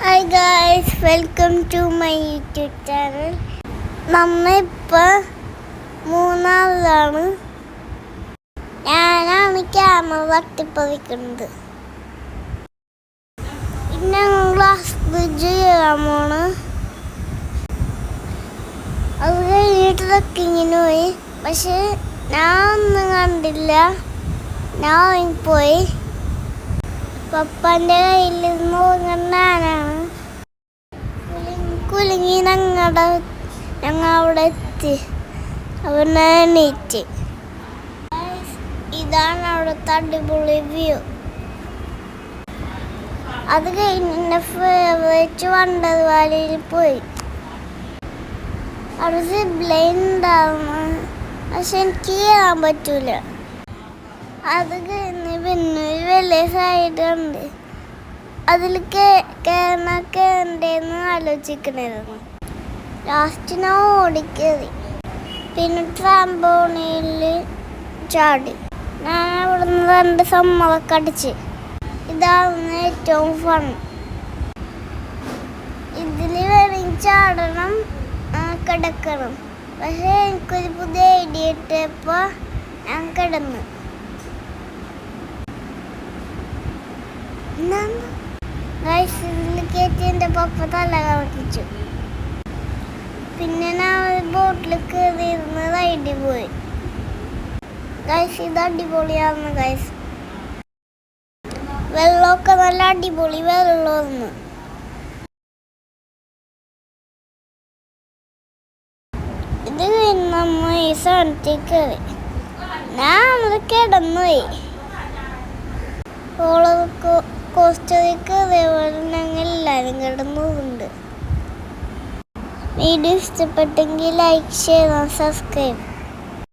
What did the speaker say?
Hi guys, welcome to my YouTube channel. നമ്മളിപ്പോൾ മൂന്നാറിലാണ്. ഞാനാണ് ക്യാമറ തട്ടിപ്പറിക്കുന്നത്. പിന്നെ ഗ്ലാസ് ബ്രിഡ്ജ് കയറാൻ പോണ്. അത് കഴിഞ്ഞിട്ട് ട്രക്കിങ്ങിന് പോയി. പക്ഷെ ഞാൻ ഒന്നും കണ്ടില്ല. ഞാൻ പോയി പപ്പാൻ്റെ കയ്യിലിരുന്ന് ഉറങ്ങാനാണ്. കുലുങ്ങി ഞങ്ങൾ അവിടെ എത്തി. അവിടെ എണീറ്റ്. ഇതാണ് അവിടുത്തെ അടിപൊളി വ്യൂ. അത് കഴിഞ്ഞ് എൻ്റെ ഫേവറേറ്റ് വണ്ടർവാലിയിൽ പോയി. അവിടെ സിബ്ലൈൻ ഉണ്ടാവുന്നു, പക്ഷെ എനിക്ക് കയറാൻ പറ്റൂല. അത് കഴിഞ്ഞ് പിന്നെ ഒരു വലിയ സൈഡ് ഉണ്ട്. അതിൽ കയറേണ്ടെന്ന് ആലോചിക്കണമായിരുന്നു. ലാസ്റ്റ് ഞാൻ ഓടിക്കയറി. പിന്നെ ട്രാംപോണിയിൽ ചാടി. ഞാൻ അവിടെ നിന്ന് 2 സമ്മറൊക്കെ അടിച്ച്. ഇതാണ് ഏറ്റവും ഫൺ. ഇതിൽ വേണമെങ്കിൽ ചാടണം, കിടക്കണം. പക്ഷേ എനിക്കൊരു പുതിയ ഐഡിയ ഇട്ടപ്പോൾ ഞാൻ കിടന്നു. ഇതിൽ കയറ്റി എൻ്റെ പപ്പ തല കറക്കിച്ചു. പിന്നെ ഞാൻ ബോട്ടിൽ കയറിയിരുന്ന് റൈഡിൽ പോയി. ഇത് അടിപൊളിയായിരുന്നു ഗൈസ്. വെള്ളമൊക്കെ നല്ല അടിപൊളി വെള്ളമായിരുന്നു. ഇത് കഴിഞ്ഞ് നമ്മൾ ഈ സാധനത്തിൽ കയറി. ഞാൻ അത് കിടന്നുപോയി. കോസ്റ്ററിക്ക് അതേപോലെ ഞങ്ങൾ എല്ലാവരും കിടന്നുണ്ട്. വീഡിയോ ഇഷ്ടപ്പെട്ടെങ്കിൽ ലൈക്ക്, ഷെയർ, സബ്സ്ക്രൈബ്.